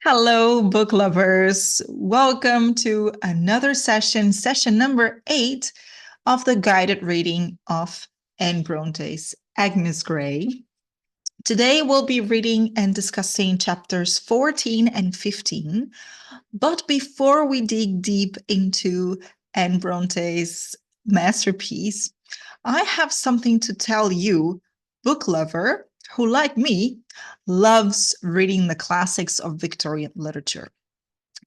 Hello, book lovers. Welcome to another session number 8 of the guided reading of Anne Brontë's Agnes Grey. Today we'll be reading and discussing chapters 14 and 15. But before we dig deep into Anne Brontë's masterpiece, I have something to tell you, book lover, who, like me, loves reading the classics of Victorian literature.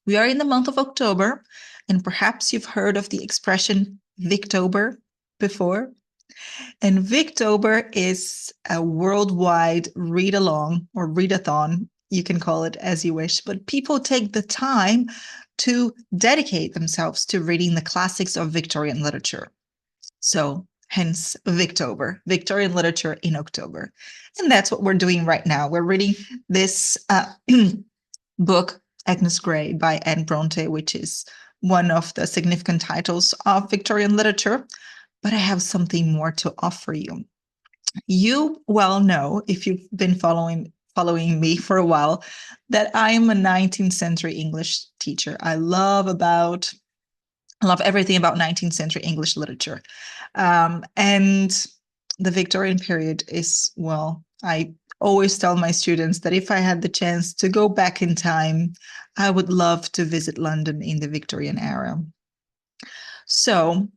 We are in the month of October, and perhaps you've heard of the expression Victober before. And Victober is a worldwide read along or readathon. You can call it as you wish, but people take the time to dedicate themselves to reading the classics of Victorian literature. So, hence Victober, Victorian literature in October. And that's what we're doing right now. We're reading this book, Agnes Grey by Anne Brontë, which is one of the significant titles of Victorian literature. But I have something more to offer you. You well know, if you've been following me for a while, that I am a 19th century English teacher. I love everything about 19th century English literature. And the Victorian period is, well, I always tell my students that if I had the chance to go back in time, I would love to visit London in the Victorian era. So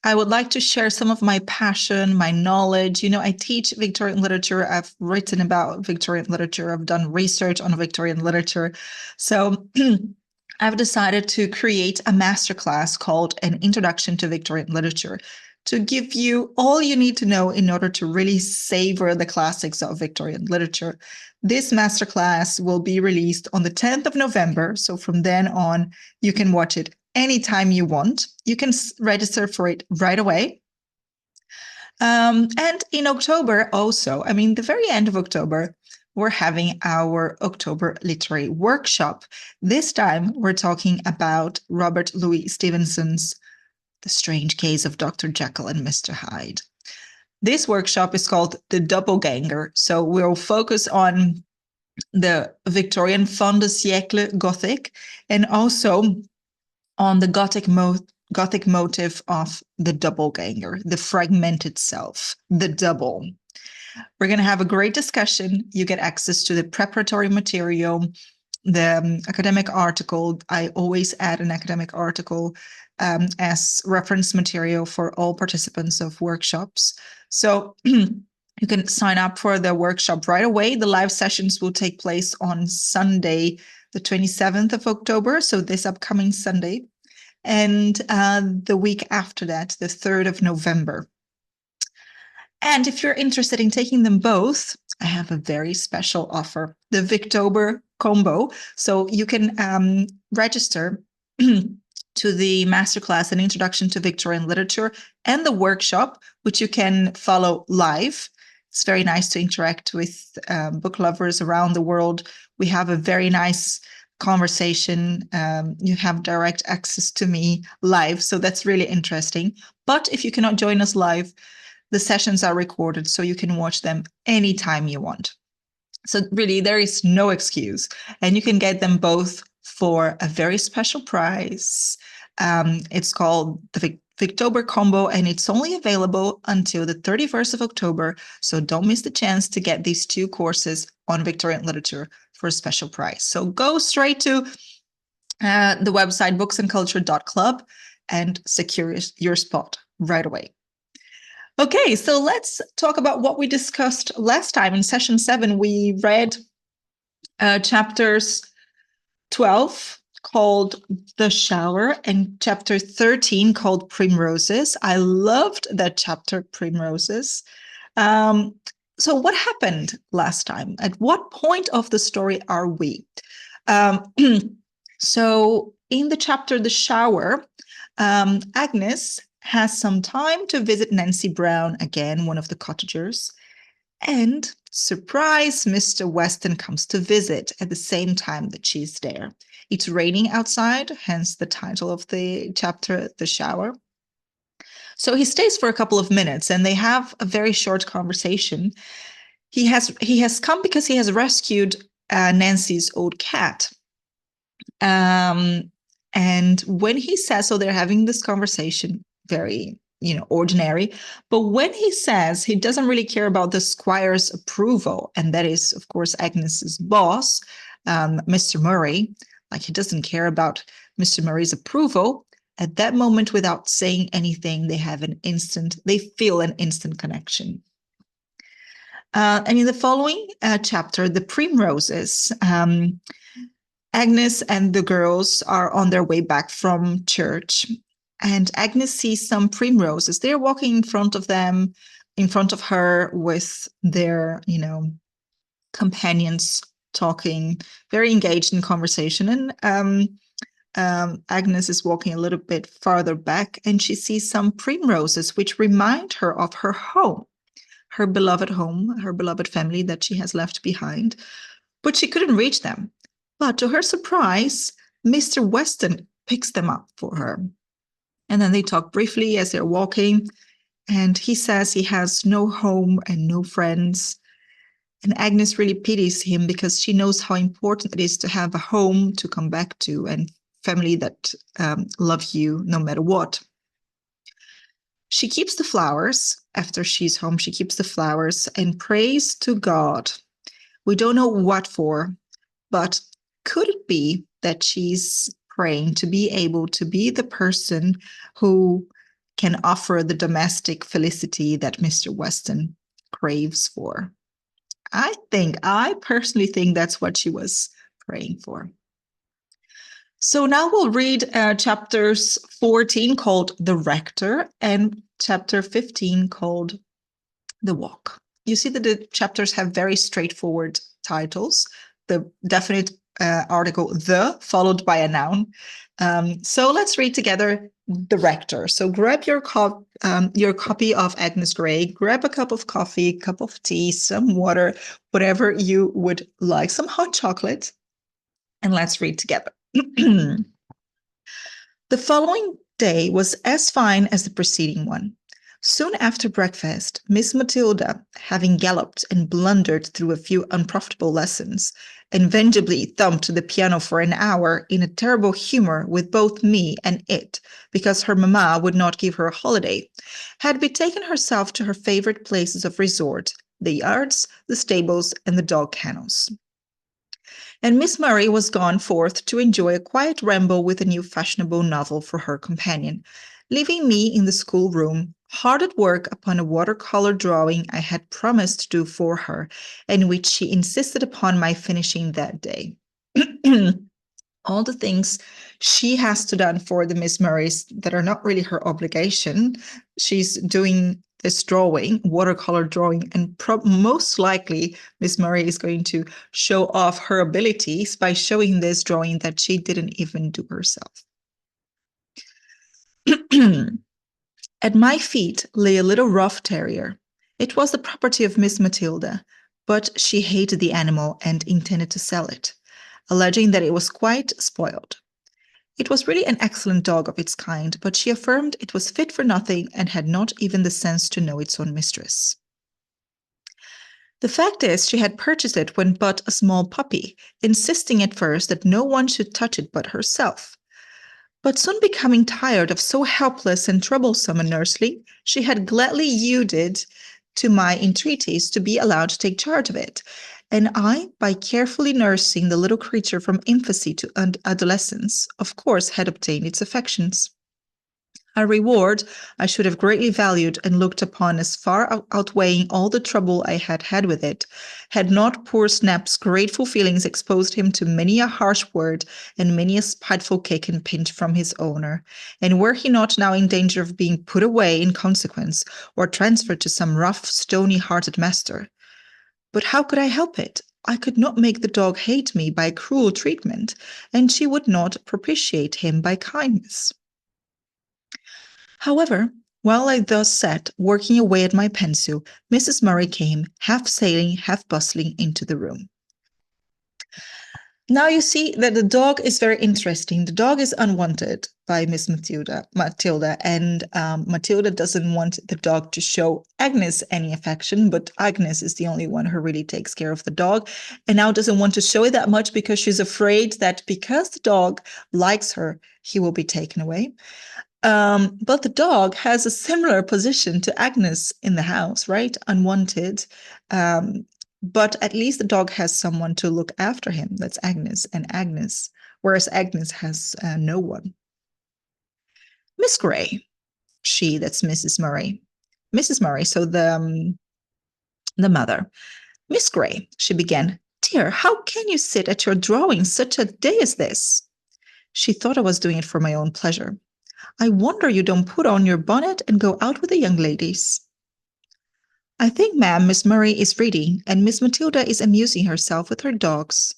I would like to share some of my passion, my knowledge. I teach Victorian literature. I've written about Victorian literature. I've done research on Victorian literature. So I've decided to create a masterclass called An Introduction to Victorian Literature to give you all you need to know in order to really savor the classics of Victorian literature. This masterclass will be released on the 10th of November. So from then on, you can watch it anytime you want. You can register for it right away. And in October also, the very end of October, we're having our October Literary Workshop. This time, we're talking about Robert Louis Stevenson's The Strange Case of Dr. Jekyll and Mr. Hyde. This workshop is called The Doppelganger. So we'll focus on the Victorian fin de siècle Gothic and also on the Gothic motive of the doppelganger, the fragmented self, the double. We're going to have a great discussion. You get access to the preparatory material, the academic article. I always add an academic article as reference material for all participants of workshops. So you can sign up for the workshop right away. The live sessions will take place on Sunday, the 27th of October, so this upcoming Sunday, and the week after that, the 3rd of November. And if you're interested in taking them both, I have a very special offer, the Victober combo. So you can register to the masterclass, An Introduction to Victorian Literature, and the workshop, which you can follow live. It's very nice to interact with book lovers around the world. We have a very nice conversation. You have direct access to me live, so that's really interesting. But if you cannot join us live, the sessions are recorded, so you can watch them anytime you want. So really, there is no excuse. And you can get them both for a very special price. It's called the Victober Combo, and it's only available until the 31st of October. So don't miss the chance to get these two courses on Victorian literature for a special price. So go straight to the website booksandculture.club and secure your spot right away. Okay, so let's talk about what we discussed last time. In session 7, we read chapters 12 called The Shower and chapter 13 called Primroses. I loved that chapter, Primroses. So what happened last time? At what point of the story are we? So in the chapter The Shower, Agnes has some time to visit Nancy Brown again, one of the cottagers. And surprise, Mr. Weston comes to visit at the same time that she's there. It's raining outside, hence the title of the chapter, The Shower. So he stays for a couple of minutes and they have a very short conversation. He has come because he has rescued Nancy's old cat. And when he says, so they're having this conversation, very, ordinary. But when he says he doesn't really care about the squire's approval, and that is, of course, Agnes's boss, Mr. Murray, like he doesn't care about Mr. Murray's approval, at that moment, without saying anything, they feel an instant connection. And in the following chapter, The Primroses, Agnes and the girls are on their way back from church, and Agnes sees some primroses. They're walking in front of her with their, companions, talking, very engaged in conversation. And Agnes is walking a little bit farther back, and she sees some primroses, which remind her of her home, her beloved family that she has left behind. But she couldn't reach them. But to her surprise, Mr. Weston picks them up for her. And then they talk briefly as they're walking. And he says he has no home and no friends. And Agnes really pities him because she knows how important it is to have a home to come back to and family that love you no matter what. She keeps the flowers. After she's home, she keeps the flowers and prays to God. We don't know what for, but could it be that she's praying to be able to be the person who can offer the domestic felicity that Mr. Weston craves for? I personally think that's what she was praying for. So now we'll read chapters 14 called The Rector and chapter 15 called The Walk. You see that the chapters have very straightforward titles. The definite article, the, followed by a noun. So let's read together The Rector. So grab your copy of Agnes Grey, grab a cup of coffee, a cup of tea, some water, whatever you would like, some hot chocolate, and let's read together. The following day was as fine as the preceding one. Soon after breakfast, Miss Matilda, having galloped and blundered through a few unprofitable lessons, and vengefully thumped the piano for an hour in a terrible humor with both me and it, because her mamma would not give her a holiday, had betaken herself to her favorite places of resort, the yards, the stables, and the dog kennels. And Miss Murray was gone forth to enjoy a quiet ramble with a new fashionable novel for her companion, leaving me in the schoolroom, hard at work upon a watercolor drawing I had promised to do for her, and which she insisted upon my finishing that day. All the things she has to do for the Miss Murrays that are not really her obligation. She's doing this drawing, watercolor drawing, and most likely Miss Murray is going to show off her abilities by showing this drawing that she didn't even do herself. At my feet lay a little rough terrier. It was the property of Miss Matilda, but she hated the animal and intended to sell it, alleging that it was quite spoiled. It was really an excellent dog of its kind, but she affirmed it was fit for nothing and had not even the sense to know its own mistress. The fact is, she had purchased it when but a small puppy, insisting at first that no one should touch it but herself. But soon becoming tired of so helpless and troublesome a nursling, she had gladly yielded to my entreaties to be allowed to take charge of it, and I, by carefully nursing the little creature from infancy to adolescence, of course had obtained its affections. A reward I should have greatly valued and looked upon as far outweighing all the trouble I had had with it, had not poor Snap's grateful feelings exposed him to many a harsh word and many a spiteful kick and pinch from his owner, and were he not now in danger of being put away in consequence, or transferred to some rough, stony-hearted master. But how could I help it? I could not make the dog hate me by cruel treatment, and she would not propitiate him by kindness. However, while I thus sat, working away at my pencil, Mrs. Murray came, half sailing, half bustling, into the room. Now you see that the dog is very interesting. The dog is unwanted by Miss Matilda, and Matilda doesn't want the dog to show Agnes any affection, but Agnes is the only one who really takes care of the dog, and now doesn't want to show it that much because she's afraid that because the dog likes her, he will be taken away. But the dog has a similar position to Agnes in the house, right? Unwanted. But at least the dog has someone to look after him. That's Agnes and Agnes, whereas Agnes has no one. Miss Grey, that's Mrs. Murray. Mrs. Murray, so the mother. Miss Grey, she began, dear, how can you sit at your drawing such a day as this? She thought I was doing it for my own pleasure. I wonder you don't put on your bonnet and go out with the young ladies. I think, ma'am, Miss Murray is reading, and Miss Matilda is amusing herself with her dogs.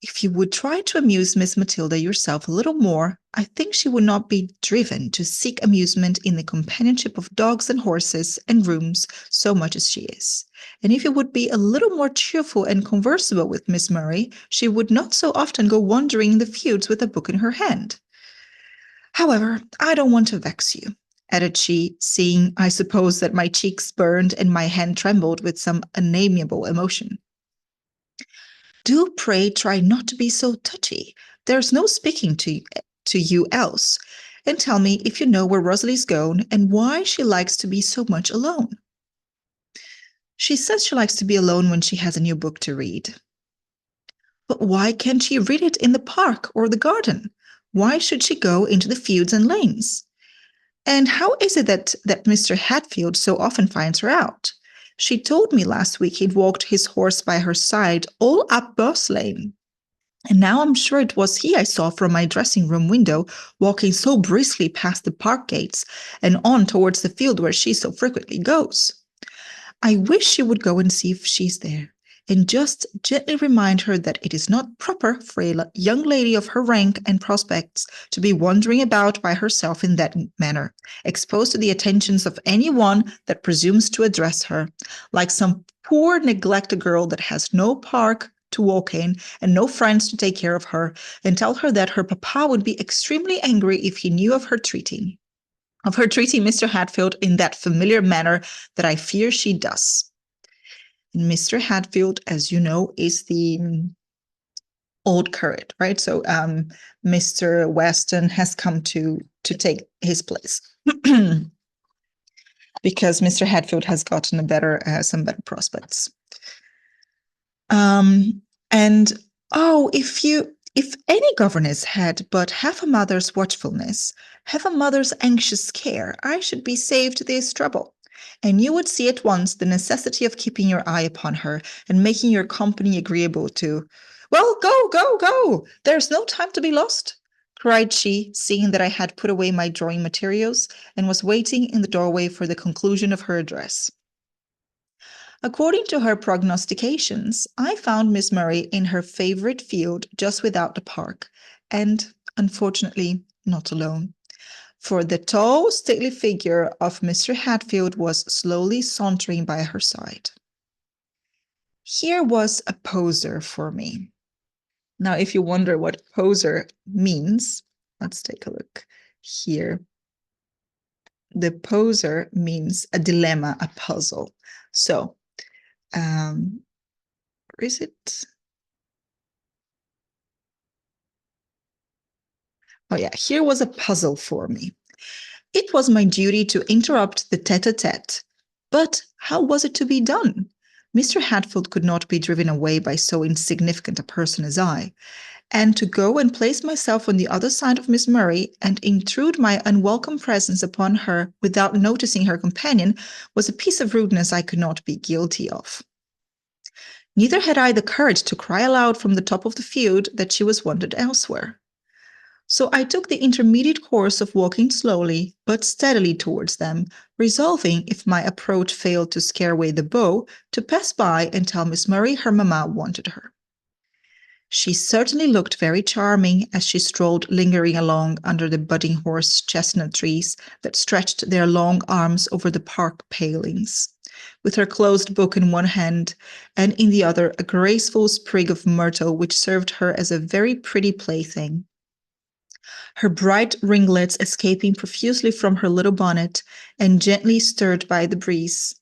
If you would try to amuse Miss Matilda yourself a little more, I think she would not be driven to seek amusement in the companionship of dogs and horses and rooms so much as she is. And if you would be a little more cheerful and conversable with Miss Murray, she would not so often go wandering in the fields with a book in her hand. However, I don't want to vex you, added she, seeing, I suppose, that my cheeks burned and my hand trembled with some unnameable emotion. Do pray try not to be so touchy. There's no speaking to you else. And tell me if you know where Rosalie's gone and why she likes to be so much alone. She says she likes to be alone when she has a new book to read. But why can't she read it in the park or the garden? Why should she go into the fields and lanes? And how is it that Mr. Hatfield so often finds her out? She told me last week he'd walked his horse by her side all up Boss Lane. And now I'm sure it was he I saw from my dressing room window, walking so briskly past the park gates and on towards the field where she so frequently goes. I wish she would go and see if she's there, and just gently remind her that it is not proper for a young lady of her rank and prospects to be wandering about by herself in that manner, exposed to the attentions of any one that presumes to address her, like some poor neglected girl that has no park to walk in and no friends to take care of her, and tell her that her papa would be extremely angry if he knew of her treating Mr. Hatfield in that familiar manner that I fear she does. Mr. Hatfield, as you know, is the old curate, right? So Mr. Weston has come to take his place because Mr. Hatfield has gotten some better prospects. And if any governess had but half a mother's watchfulness, half a mother's anxious care, I should be saved this trouble. And you would see at once the necessity of keeping your eye upon her and making your company agreeable to. Well, go, go, go! There's no time to be lost, cried she, seeing that I had put away my drawing materials and was waiting in the doorway for the conclusion of her address. According to her prognostications, I found Miss Murray in her favorite field just without the park, and unfortunately not alone. For the tall, stately figure of Mr. Hatfield was slowly sauntering by her side. Here was a poser for me. Now, if you wonder what poser means, let's take a look here. The poser means a dilemma, a puzzle. So, where is it? Oh yeah, here was a puzzle for me. It was my duty to interrupt the tete-a-tete. But how was it to be done? Mr. Hatfield could not be driven away by so insignificant a person as I, and to go and place myself on the other side of Miss Murray and intrude my unwelcome presence upon her without noticing her companion was a piece of rudeness I could not be guilty of. Neither had I the courage to cry aloud from the top of the field that she was wanted elsewhere. So I took the intermediate course of walking slowly but steadily towards them, resolving, if my approach failed to scare away the beau, to pass by and tell Miss Murray her mamma wanted her. She certainly looked very charming as she strolled lingering along under the budding horse chestnut trees that stretched their long arms over the park palings, with her closed book in one hand, and in the other a graceful sprig of myrtle which served her as a very pretty plaything. Her bright ringlets escaping profusely from her little bonnet and gently stirred by the breeze.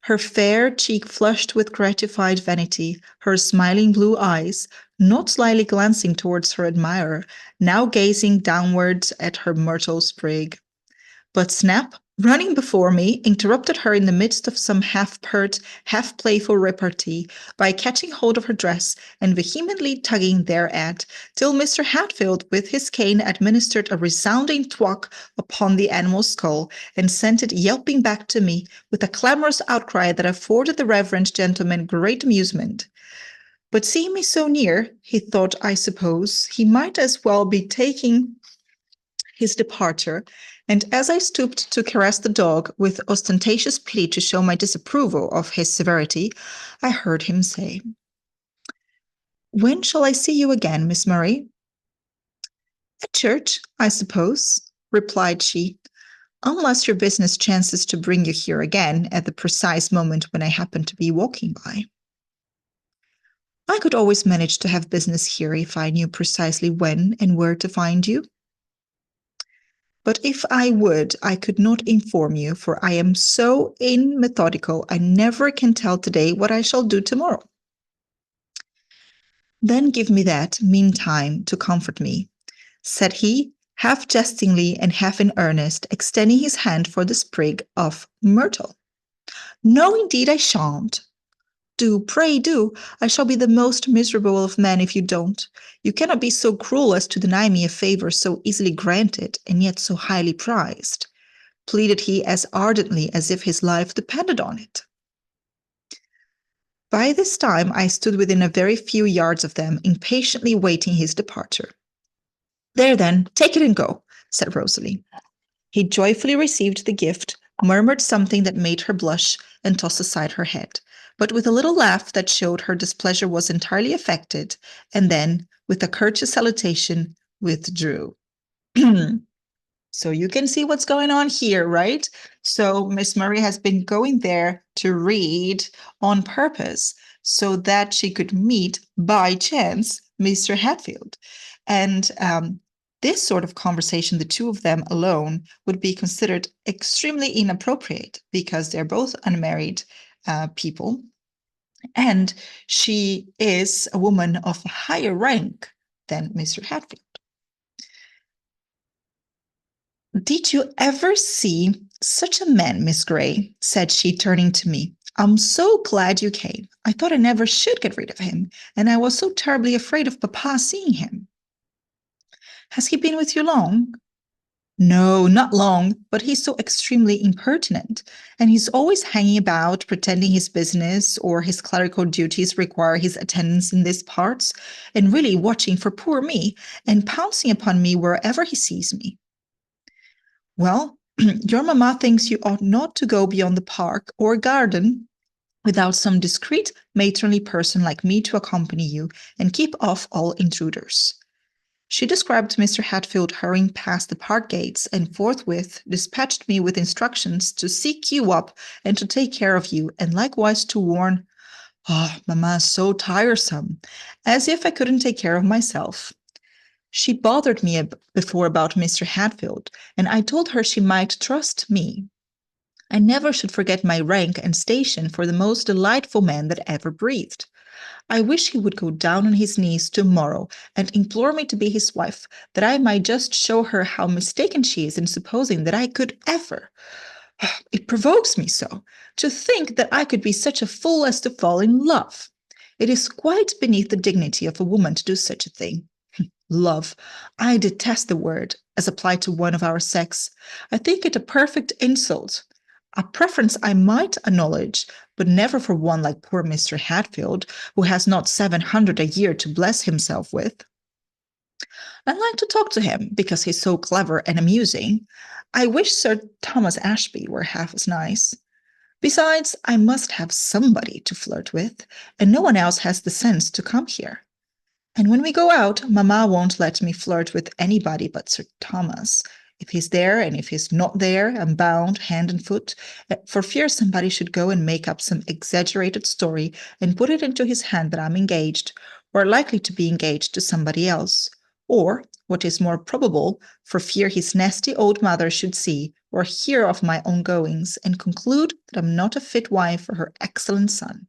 Her fair cheek flushed with gratified vanity, her smiling blue eyes, not slyly glancing towards her admirer, now gazing downwards at her myrtle sprig. But Snap, running before me, interrupted her in the midst of some half-pert, half-playful repartee by catching hold of her dress and vehemently tugging thereat, till Mr. Hatfield with his cane administered a resounding thwack upon the animal's skull and sent it yelping back to me with a clamorous outcry that afforded the reverend gentleman great amusement. But seeing me so near, he thought, I suppose, he might as well be taking his departure, and as I stooped to caress the dog with ostentatious pity to show my disapproval of his severity, I heard him say, "When shall I see you again, Miss Murray?" "At church, I suppose," replied she, "unless your business chances to bring you here again at the precise moment when I happen to be walking by." "I could always manage to have business here if I knew precisely when and where to find you." "But if I would, I could not inform you, for I am so methodical, I never can tell today what I shall do tomorrow." "Then give me that, meantime, to comfort me," said he, half jestingly and half in earnest, extending his hand for the sprig of myrtle. "No, indeed, I shan't." "Do, pray do. I shall be the most miserable of men if you don't. You cannot be so cruel as to deny me a favor so easily granted and yet so highly prized," pleaded he as ardently as if his life depended on it. By this time I stood within a very few yards of them, impatiently waiting his departure. "There, then, take it and go," said Rosalie. He joyfully received the gift, murmured something that made her blush, and tossed aside her head, but with a little laugh that showed her displeasure was entirely affected, and then, with a courteous salutation, withdrew. So you can see what's going on here, right? So Miss Murray has been going there to read on purpose so that she could meet by chance Mr. Hatfield. And this sort of conversation, the two of them alone, would be considered extremely inappropriate because they're both unmarried people. And she is a woman of higher rank than Mr. Hatfield. "Did you ever see such a man, Miss Grey?" said she, turning to me. "I'm so glad you came. I thought I never should get rid of him, and I was so terribly afraid of Papa seeing him." "Has he been with you long?" "No, not long, but he's so extremely impertinent, and he's always hanging about, pretending his business or his clerical duties require his attendance in these parts, and really watching for poor me, and pouncing upon me wherever he sees me." "Well, your mamma thinks you ought not to go beyond the park or garden without some discreet matronly person like me to accompany you and keep off all intruders." She described Mr. Hatfield hurrying past the park gates and forthwith dispatched me with instructions to seek you up and to take care of you, and likewise to warn, "Oh, mamma's so tiresome," as if I couldn't take care of myself. She bothered me before about Mr. Hatfield, and I told her she might trust me. I never should forget my rank and station for the most delightful man that ever breathed. I wish he would go down on his knees tomorrow and implore me to be his wife, that I might just show her how mistaken she is in supposing that I could ever. It provokes me so to think that I could be such a fool as to fall in love. It is quite beneath the dignity of a woman to do such a thing. Love. I detest the word as applied to one of our sex. I think it a perfect insult. A preference I might acknowledge, but never for one like poor Mr. Hatfield, who has not 700 a year to bless himself with. I like to talk to him because he's so clever and amusing. I wish Sir Thomas Ashby were half as nice. Besides, I must have somebody to flirt with, and no one else has the sense to come here. And when we go out, Mama won't let me flirt with anybody but Sir Thomas. If he's there and if he's not there, I'm bound hand and foot, for fear somebody should go and make up some exaggerated story and put it into his hand that I'm engaged, or likely to be engaged to somebody else. Or, what is more probable, for fear his nasty old mother should see or hear of my own goings and conclude that I'm not a fit wife for her excellent son.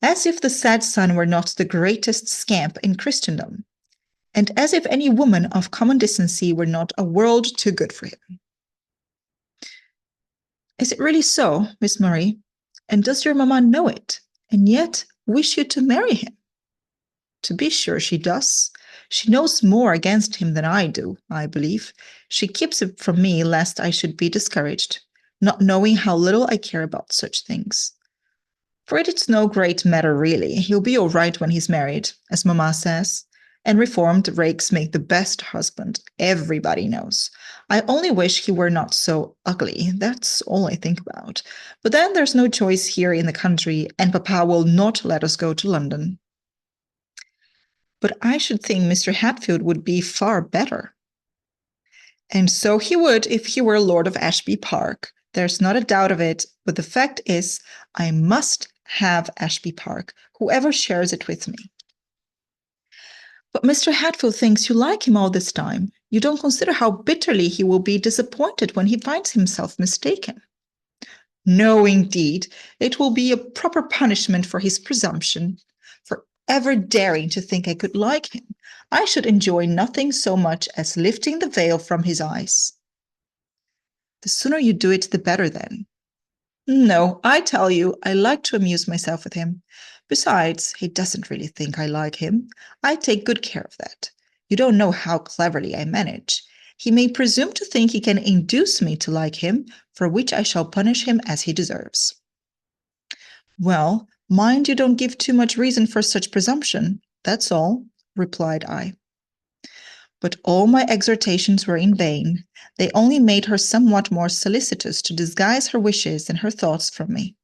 As if the said son were not the greatest scamp in Christendom, and as if any woman of common decency were not a world too good for him. Is it really so, Miss Murray? And does your mamma know it, and yet wish you to marry him? To be sure she does. She knows more against him than I do, I believe. She keeps it from me lest I should be discouraged, not knowing how little I care about such things. For it's no great matter, really. He'll be all right when he's married, as Mamma says. And reformed rakes make the best husband, everybody knows. I only wish he were not so ugly. That's all I think about. But then there's no choice here in the country, and Papa will not let us go to London. But I should think Mr. Hatfield would be far better. And so he would if he were Lord of Ashby Park. There's not a doubt of it, but the fact is, I must have Ashby Park, whoever shares it with me. But Mr. Hatfield thinks you like him all this time. You don't consider how bitterly he will be disappointed when he finds himself mistaken. No, indeed, it will be a proper punishment for his presumption, for ever daring to think I could like him. I should enjoy nothing so much as lifting the veil from his eyes. The sooner you do it, the better then. No, I tell you, I like to amuse myself with him. Besides, he doesn't really think I like him. I take good care of that. You don't know how cleverly I manage. He may presume to think he can induce me to like him, for which I shall punish him as he deserves. Well, mind you don't give too much reason for such presumption, that's all, replied I. But all my exhortations were in vain. They only made her somewhat more solicitous to disguise her wishes and her thoughts from me.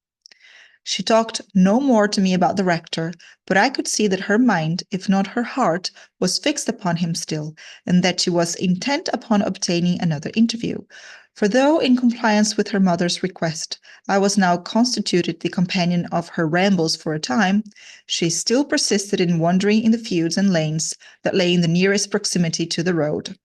She talked no more to me about the rector, but I could see that her mind, if not her heart, was fixed upon him still, and that she was intent upon obtaining another interview. For though, in compliance with her mother's request, I was now constituted the companion of her rambles for a time, she still persisted in wandering in the fields and lanes that lay in the nearest proximity to the road.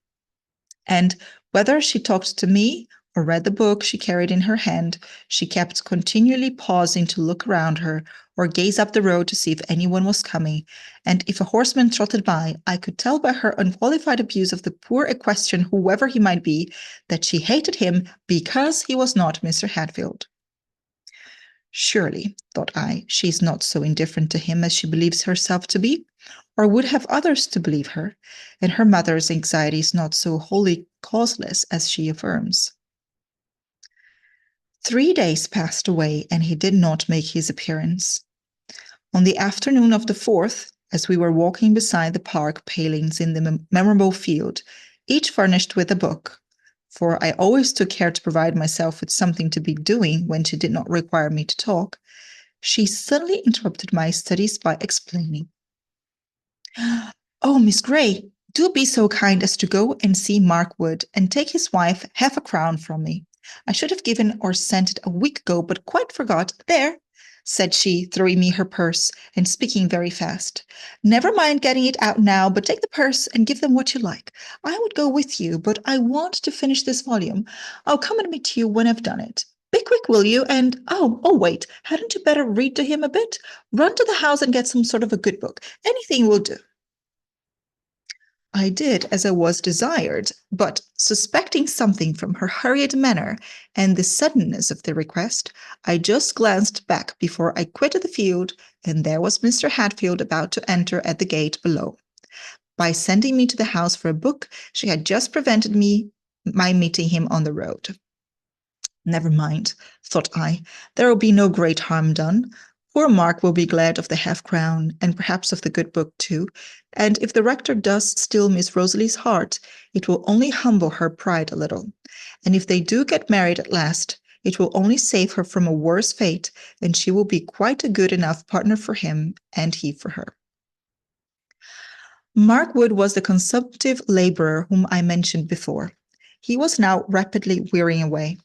And whether she talked to me or read the book she carried in her hand, she kept continually pausing to look around her or gaze up the road to see if anyone was coming, and if a horseman trotted by, I could tell by her unqualified abuse of the poor equestrian, whoever he might be, that she hated him because he was not Mr. Hatfield. Surely, thought I, she is not so indifferent to him as she believes herself to be, or would have others to believe her, and her mother's anxiety is not so wholly causeless as she affirms. 3 days passed away, and he did not make his appearance. On the afternoon of the 4th, as we were walking beside the park palings in the memorable field, each furnished with a book, for I always took care to provide myself with something to be doing when she did not require me to talk, she suddenly interrupted my studies by exclaiming, "Oh, Miss Grey, do be so kind as to go and see Mark Wood and take his wife half-a-crown from me. I should have given or sent it a week ago, but quite forgot. There," said she, throwing me her purse and speaking very fast. "Never mind getting it out now, but take the purse and give them what you like. I would go with you, but I want to finish this volume. I'll come and meet you when I've done it. Be quick, will you? And, wait, hadn't you better read to him a bit? Run to the house and get some sort of a good book. Anything will do." I did as I was desired, but suspecting something from her hurried manner and the suddenness of the request, I just glanced back before I quitted the field, and there was Mr. Hatfield about to enter at the gate below. By sending me to the house for a book, she had just prevented my meeting him on the road. Never mind, thought I, there will be no great harm done. Poor Mark will be glad of the half-crown, and perhaps of the good book too, and if the rector does steal Miss Rosalie's heart, it will only humble her pride a little, and if they do get married at last, it will only save her from a worse fate, and she will be quite a good enough partner for him, and he for her. Mark Wood was the consumptive laborer whom I mentioned before. He was now rapidly wearing away.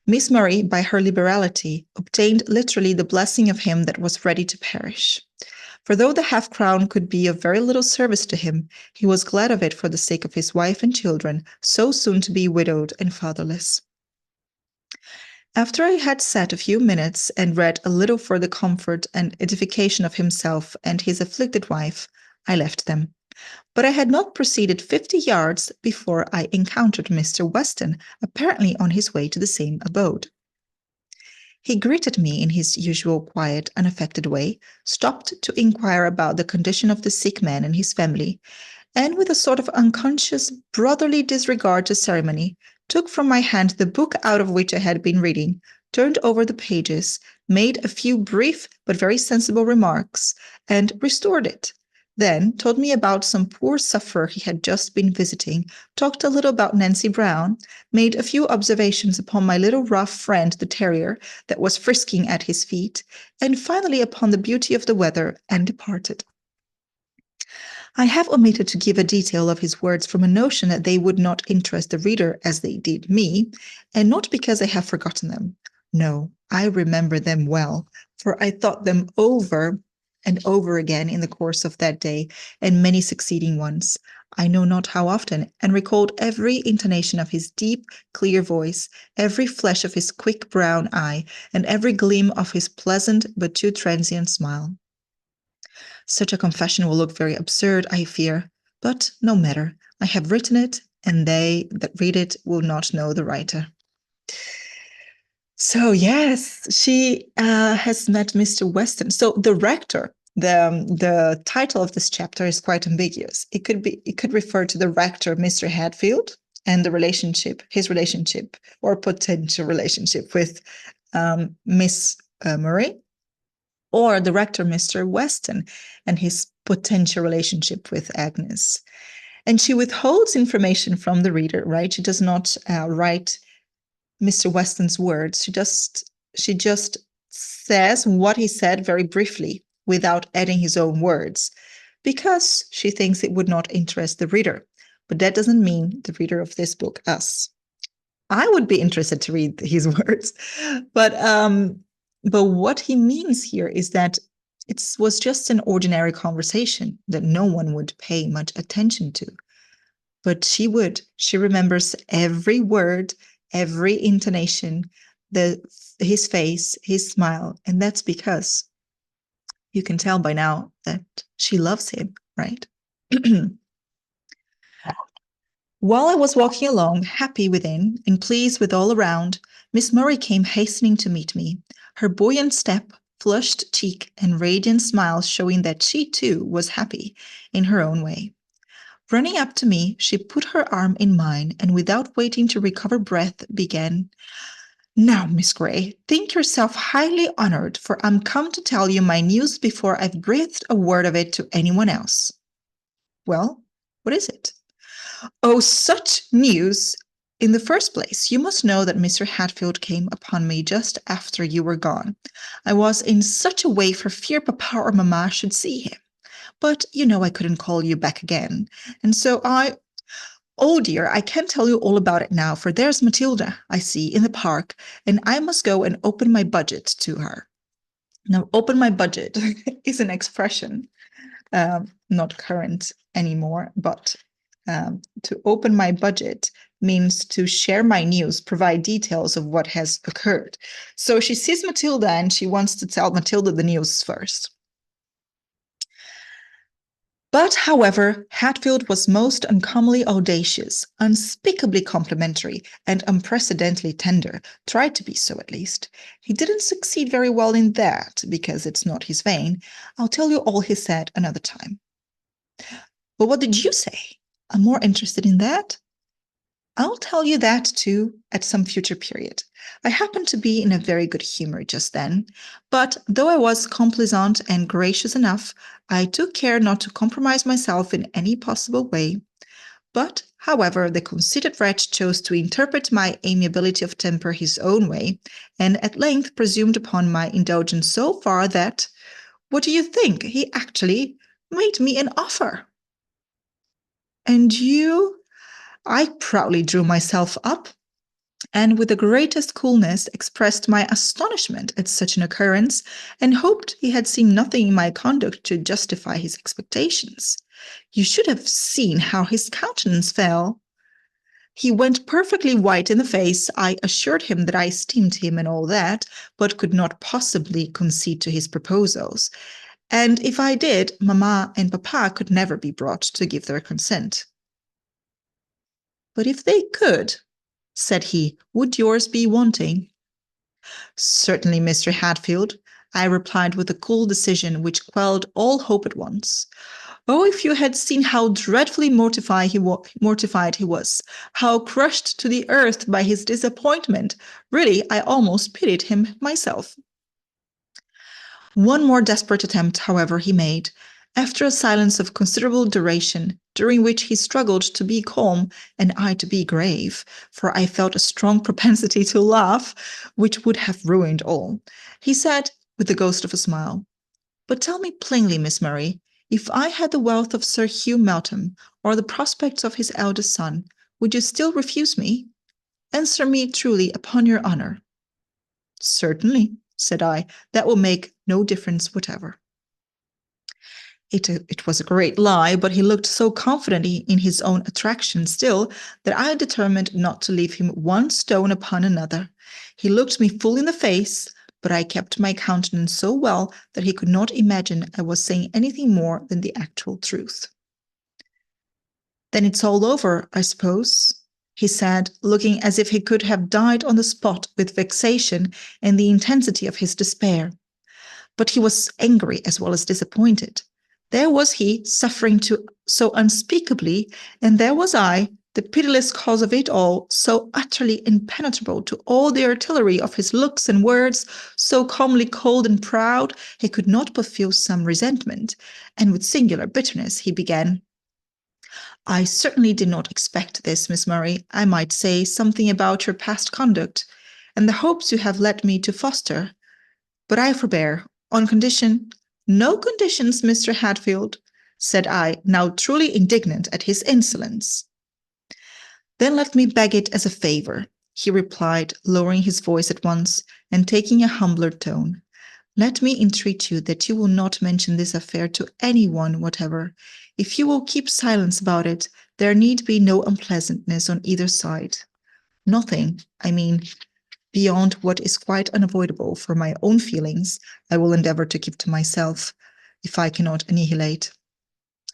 Miss Murray, by her liberality, obtained literally the blessing of him that was ready to perish. For though the half-crown could be of very little service to him, he was glad of it for the sake of his wife and children, so soon to be widowed and fatherless. After I had sat a few minutes and read a little for the comfort and edification of himself and his afflicted wife, I left them. But I had not proceeded 50 yards before I encountered Mr. Weston, apparently on his way to the same abode. He greeted me in his usual quiet, unaffected way, stopped to inquire about the condition of the sick man and his family, and with a sort of unconscious, brotherly disregard to ceremony, took from my hand the book out of which I had been reading, turned over the pages, made a few brief but very sensible remarks, and restored it. Then told me about some poor sufferer he had just been visiting, talked a little about Nancy Brown, made a few observations upon my little rough friend the terrier that was frisking at his feet, and finally upon the beauty of the weather, and departed. I have omitted to give a detail of his words from a notion that they would not interest the reader as they did me, and not because I have forgotten them. No, I remember them well, for I thought them over and over again in the course of that day and many succeeding ones. I know not how often, and recalled every intonation of his deep, clear voice, every flash of his quick brown eye, and every gleam of his pleasant but too transient smile. Such a confession will look very absurd, I fear, but no matter. I have written it, and they that read it will not know the writer. So yes, she has met Mr. Weston. So the rector, the title of this chapter is quite ambiguous. It could refer to the rector, Mr. Hatfield, and his relationship or potential relationship with Miss Murray, or the rector, Mr. Weston, and his potential relationship with Agnes. And she withholds information from the reader, right? She does not write Mr. Weston's words. She just says what he said very briefly without adding his own words, because she thinks it would not interest the reader. But that doesn't mean the reader of this book, us. I would be interested to read his words, but what he means here is that it was just an ordinary conversation that no one would pay much attention to. But she would. She remembers every word, every intonation, his face, his smile, and that's because you can tell by now that she loves him, right? While I was walking along, happy within and pleased with all around, Miss Murray came hastening to meet me, her buoyant step, flushed cheek, and radiant smile showing that she too was happy in her own way. Running up to me, she put her arm in mine, and without waiting to recover breath, began, "Now, Miss Grey, think yourself highly honored, for I'm come to tell you my news before I've breathed a word of it to anyone else." "Well, what is it?" "Oh, such news! In the first place, you must know that Mr. Hatfield came upon me just after you were gone. I was in such a way for fear papa or mamma should see him. But you know I couldn't call you back again. And so oh dear, I can't tell you all about it now, for there's Matilda, I see, in the park, and I must go and open my budget to her." Now, open my budget is an expression, not current anymore, but to open my budget means to share my news, provide details of what has occurred. So she sees Matilda and she wants to tell Matilda the news first. But, however, Hatfield was most uncommonly audacious, unspeakably complimentary, and unprecedentedly tender, tried to be so at least. He didn't succeed very well in that, because it's not his vein. I'll tell you all he said another time. But what did you say? I'm more interested in that. I'll tell you that too at some future period. I happened to be in a very good humor just then, but though I was complaisant and gracious enough, I took care not to compromise myself in any possible way. But, however, the conceited wretch chose to interpret my amiability of temper his own way, and at length presumed upon my indulgence so far that, what do you think, he actually made me an offer. And you? I proudly drew myself up and with the greatest coolness expressed my astonishment at such an occurrence and hoped he had seen nothing in my conduct to justify his expectations. You should have seen how his countenance fell. He went perfectly white in the face. I assured him that I esteemed him and all that, but could not possibly concede to his proposals. And if I did, Mamma and Papa could never be brought to give their consent. But if they could, said he, would yours be wanting? Certainly, Mr. Hatfield, I replied with a cool decision which quelled all hope at once. Oh, if you had seen how dreadfully mortified he was, how crushed to the earth by his disappointment. Really, I almost pitied him myself. One more desperate attempt, however, he made, after a silence of considerable duration, during which he struggled to be calm and I to be grave, for I felt a strong propensity to laugh, which would have ruined all. He said, with the ghost of a smile, "But tell me plainly, Miss Murray, if I had the wealth of Sir Hugh Meltham, or the prospects of his eldest son, would you still refuse me? Answer me truly upon your honour." "Certainly," said I, "that will make no difference whatever." It was a great lie, but he looked so confident in his own attraction still that I determined not to leave him one stone upon another. He looked me full in the face, but I kept my countenance so well that he could not imagine I was saying anything more than the actual truth. "Then it's all over, I suppose," he said, looking as if he could have died on the spot with vexation and the intensity of his despair. But he was angry as well as disappointed. There was he, suffering so unspeakably, and there was I, the pitiless cause of it all, so utterly impenetrable to all the artillery of his looks and words, so calmly cold and proud, he could not but feel some resentment, and with singular bitterness he began. "I certainly did not expect this, Miss Murray. I might say something about your past conduct, and the hopes you have led me to foster, but I forbear, on condition—" "No conditions, Mr. Hatfield," said I, now truly indignant at his insolence. "Then let me beg it as a favour," he replied, lowering his voice at once, and taking a humbler tone. "Let me entreat you that you will not mention this affair to any one whatever. If you will keep silence about it, there need be no unpleasantness on either side. Nothing, I mean, beyond what is quite unavoidable for my own feelings, I will endeavour to keep to myself, if I cannot annihilate.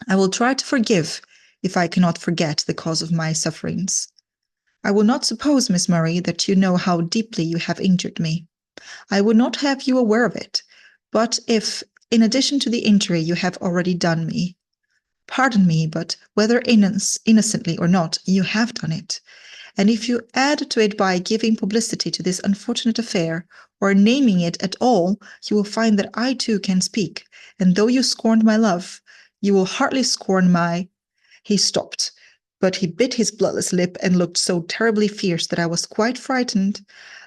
I will try to forgive, if I cannot forget the cause of my sufferings. I will not suppose, Miss Murray, that you know how deeply you have injured me. I would not have you aware of it. But if, in addition to the injury you have already done me, pardon me, but whether innocently or not, you have done it. And if you add to it by giving publicity to this unfortunate affair, or naming it at all, you will find that I too can speak, and though you scorned my love, you will hardly scorn my—" He stopped, but he bit his bloodless lip and looked so terribly fierce that I was quite frightened.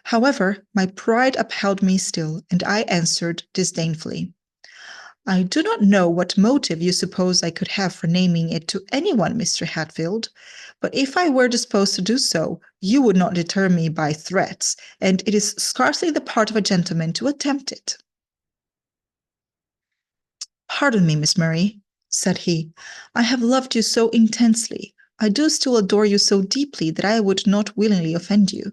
However, my pride upheld me still, and I answered disdainfully, "I do not know what motive you suppose I could have for naming it to any one, Mr. Hatfield, but if I were disposed to do so, you would not deter me by threats, and it is scarcely the part of a gentleman to attempt it." "Pardon me, Miss Murray," said he. "I have loved you so intensely, I do still adore you so deeply that I would not willingly offend you.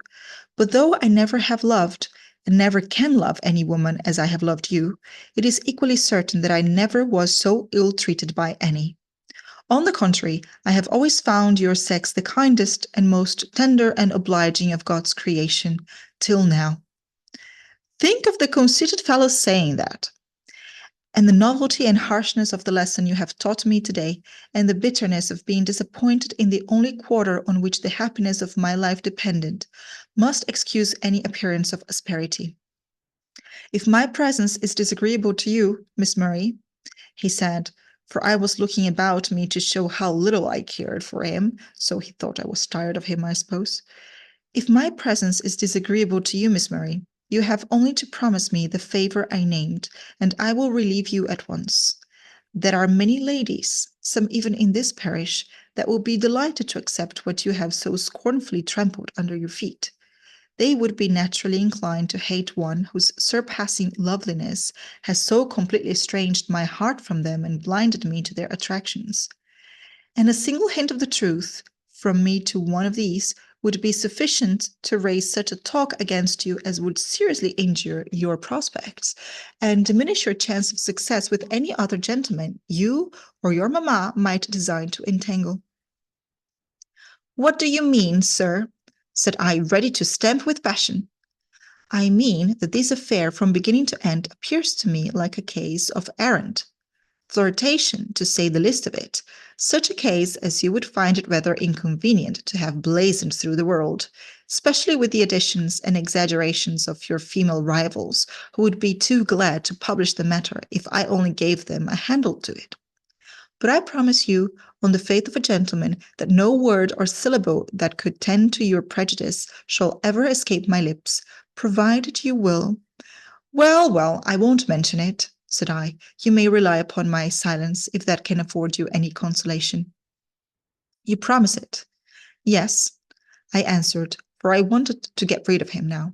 But though I never have loved, and never can love any woman as I have loved you, it is equally certain that I never was so ill-treated by any. On the contrary, I have always found your sex the kindest and most tender and obliging of God's creation, till now." "Think of the conceited fellow saying that!" "And the novelty and harshness of the lesson you have taught me today, and the bitterness of being disappointed in the only quarter on which the happiness of my life depended, must excuse any appearance of asperity. If my presence is disagreeable to you, Miss Murray," he said, for I was looking about me to show how little I cared for him, so he thought I was tired of him, I suppose. "If my presence is disagreeable to you, Miss Murray, you have only to promise me the favour I named, and I will relieve you at once. There are many ladies, some even in this parish, that will be delighted to accept what you have so scornfully trampled under your feet. They would be naturally inclined to hate one whose surpassing loveliness has so completely estranged my heart from them and blinded me to their attractions. And a single hint of the truth from me to one of these would be sufficient to raise such a talk against you as would seriously injure your prospects and diminish your chance of success with any other gentleman you or your mamma might design to entangle. What do you mean, sir? Said I, ready to stamp with passion. I mean that this affair from beginning to end appears to me like a case of arrant flirtation, to say the least of it, such a case as you would find it rather inconvenient to have blazoned through the world, especially with the additions and exaggerations of your female rivals, who would be too glad to publish the matter if I only gave them a handle to it. But I promise you, on the faith of a gentleman, that no word or syllable that could tend to your prejudice shall ever escape my lips, provided you will. Well, well, I won't mention it, said I. You may rely upon my silence, if that can afford you any consolation. You promise it? Yes, I answered, for I wanted to get rid of him now.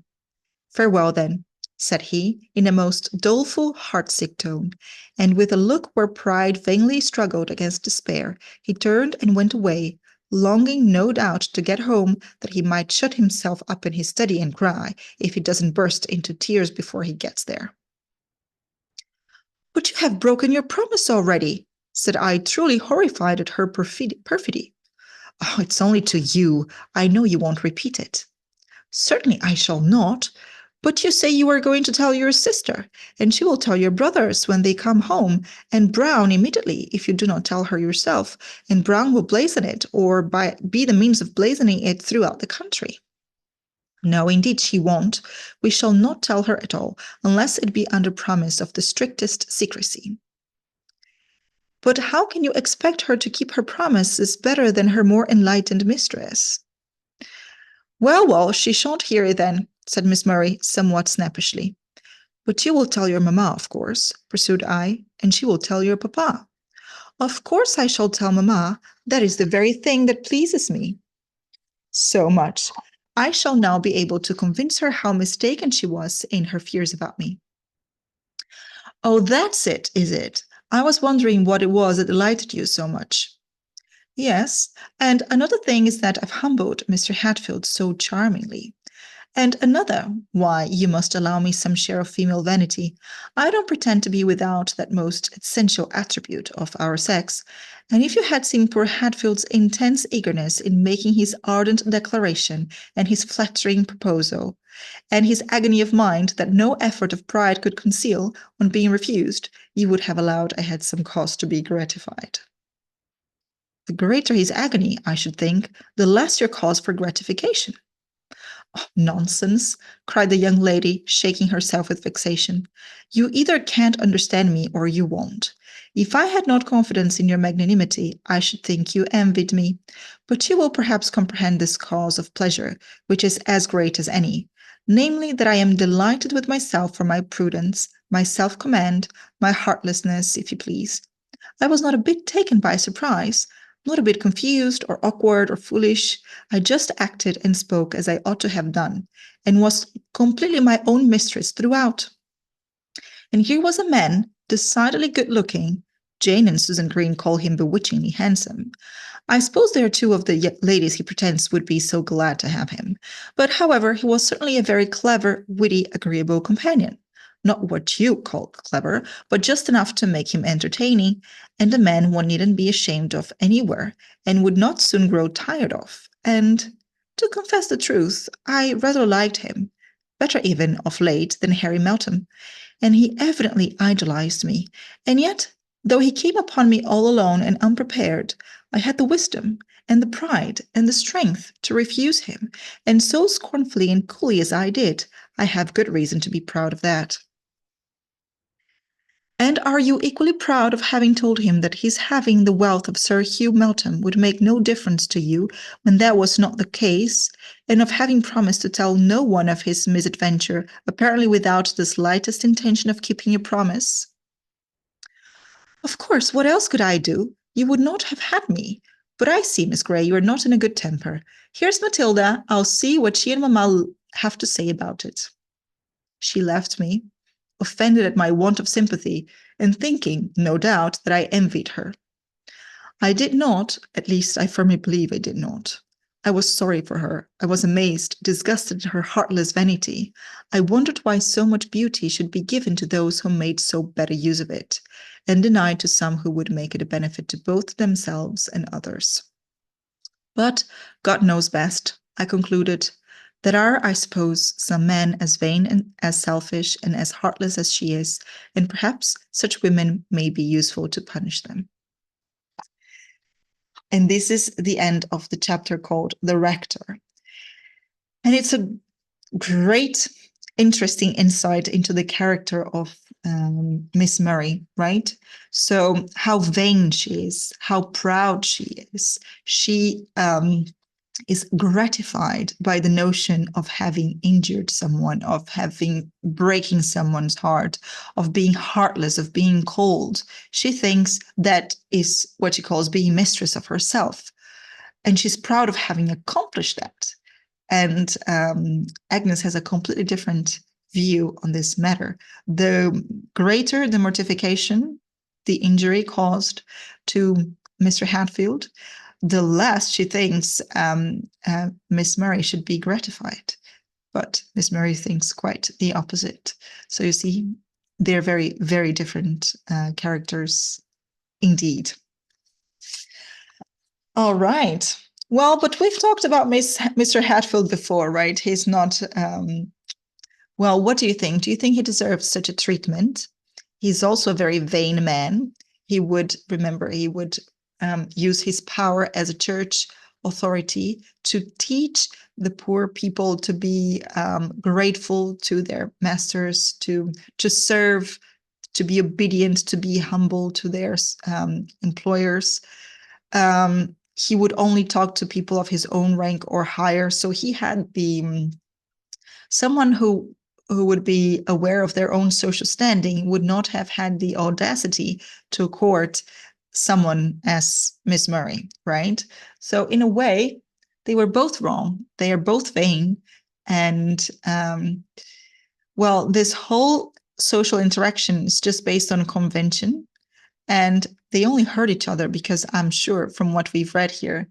Farewell, then, said he, in a most doleful, heartsick tone, and with a look where pride vainly struggled against despair, he turned and went away, longing no doubt to get home that he might shut himself up in his study and cry, if he doesn't burst into tears before he gets there. But you have broken your promise already, said I, truly horrified at her perfidy. Oh, it's only to you. I know you won't repeat it. Certainly I shall not. But you say you are going to tell your sister, and she will tell your brothers when they come home, and Brown immediately, if you do not tell her yourself, and Brown will blazon it, or be the means of blazoning it throughout the country. No, indeed, she won't. We shall not tell her at all, unless it be under promise of the strictest secrecy. But how can you expect her to keep her promises better than her more enlightened mistress? Well, well, she shan't hear it then, said Miss Murray, somewhat snappishly. But you will tell your mamma, of course, pursued I, and she will tell your papa. Of course I shall tell mamma. That is the very thing that pleases me. So much. I shall now be able to convince her how mistaken she was in her fears about me. Oh, that's it, is it? I was wondering what it was that delighted you so much. Yes, and another thing is that I've humbled Mr. Hatfield so charmingly. And another, why, you must allow me some share of female vanity. I don't pretend to be without that most essential attribute of our sex, and if you had seen poor Hatfield's intense eagerness in making his ardent declaration and his flattering proposal, and his agony of mind that no effort of pride could conceal on being refused, you would have allowed I had some cause to be gratified. The greater his agony, I should think, the less your cause for gratification. Oh, nonsense, cried the young lady, shaking herself with vexation. You either can't understand me or you won't. If I had not confidence in your magnanimity, I should think you envied me. But you will perhaps comprehend this cause of pleasure, which is as great as any, namely that I am delighted with myself for my prudence, my self-command, my heartlessness, if you please. I was not a bit taken by surprise, not a bit confused or awkward or foolish. I just acted and spoke as I ought to have done, and was completely my own mistress throughout. And here was a man, decidedly good-looking. Jane and Susan Green call him bewitchingly handsome. I suppose there are two of the ladies he pretends would be so glad to have him. But, however, he was certainly a very clever, witty, agreeable companion. Not what you call clever, but just enough to make him entertaining, and a man one needn't be ashamed of anywhere, and would not soon grow tired of. And, to confess the truth, I rather liked him, better even, of late, than Harry Meltham, and he evidently idolized me. And yet, though he came upon me all alone and unprepared, I had the wisdom and the pride and the strength to refuse him, and so scornfully and coolly as I did, I have good reason to be proud of that. And are you equally proud of having told him that his having the wealth of Sir Hugh Meltham would make no difference to you when that was not the case, and of having promised to tell no one of his misadventure, apparently without the slightest intention of keeping your promise? Of course, what else could I do? You would not have had me. But I see, Miss Grey, you are not in a good temper. Here's Matilda. I'll see what she and Mamma have to say about it. She left me, offended at my want of sympathy, and thinking, no doubt, that I envied her. I did not, at least I firmly believe I did not. I was sorry for her. I was amazed, disgusted at her heartless vanity. I wondered why so much beauty should be given to those who made so better use of it, and denied to some who would make it a benefit to both themselves and others. But God knows best, I concluded. There are, I suppose, some men as vain and as selfish and as heartless as she is, and perhaps such women may be useful to punish them. And this is the end of the chapter called The Rector. And it's a great, interesting insight into the character of Miss Murray, right? So, how vain she is, how proud she is. She is gratified by the notion of having injured someone, of having breaking someone's heart, of being heartless, of being cold. She thinks that is what she calls being mistress of herself. And she's proud of having accomplished that. And Agnes has a completely different view on this matter. The greater the mortification, the injury caused to Mr. Hatfield, the less she thinks Miss Murray should be gratified. But Miss Murray thinks quite the opposite. So you see, they're very, very different characters indeed. All right. Well, but we've talked about Mr. Hatfield before, right? He's not, well, what do you think? Do you think he deserves such a treatment? He's also a very vain man. He would, remember, he would use his power as a church authority to teach the poor people to be grateful to their masters, to serve, to be obedient, to be humble to their employers. He would only talk to people of his own rank or higher. So he had the someone who would be aware of their own social standing would not have had the audacity to court someone as Miss Murray, right? So in a way, they were both wrong. They are both vain. And well, this whole social interaction is just based on convention. And they only hurt each other because I'm sure from what we've read here,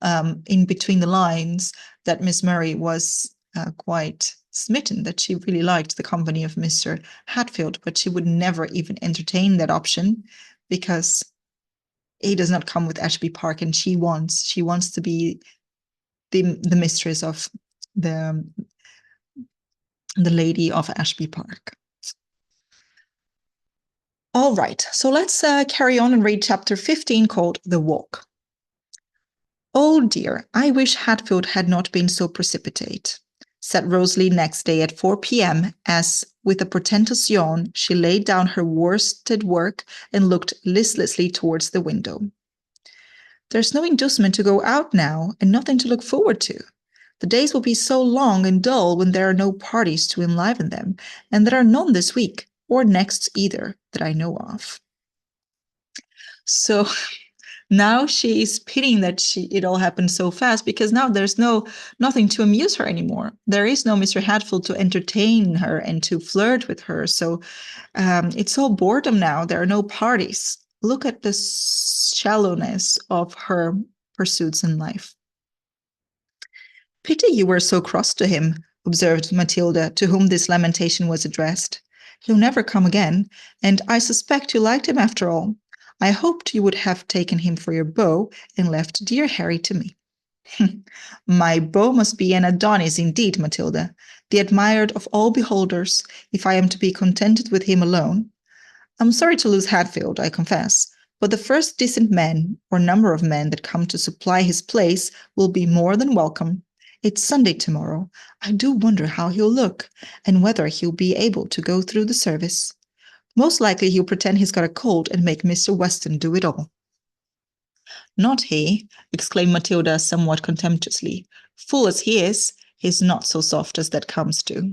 in between the lines, that Miss Murray was quite smitten, that she really liked the company of Mr. Hatfield, but she would never even entertain that option because he does not come with Ashby Park, and she wants to be the mistress of the lady of Ashby Park. All right, so let's carry on and read chapter 15 called The Walk. Oh dear, I wish Hatfield had not been so precipitate, said Rosalie next day at 4 p.m. as, with a portentous yawn, she laid down her worsted work and looked listlessly towards the window. There's no inducement to go out now, and nothing to look forward to. The days will be so long and dull when there are no parties to enliven them, and there are none this week, or next either, that I know of. So now she's pitying that it all happened so fast, because now there's nothing to amuse her anymore. There is no Mr. Hatfield to entertain her and to flirt with her. So it's all boredom now. There are no parties. Look at the shallowness of her pursuits in life. Pity you were so cross to him, observed Matilda, to whom this lamentation was addressed. He'll never come again, and I suspect you liked him after all. I hoped you would have taken him for your beau and left dear Harry to me. My beau must be an Adonis indeed, Matilda, the admired of all beholders, if I am to be contented with him alone. I'm sorry to lose Hatfield, I confess, but the first decent man or number of men that come to supply his place will be more than welcome. It's Sunday tomorrow. I do wonder how he'll look, and whether he'll be able to go through the service. Most likely he'll pretend he's got a cold and make Mr. Weston do it all. Not he, exclaimed Matilda somewhat contemptuously. Fool as he is, he's not so soft as that comes to.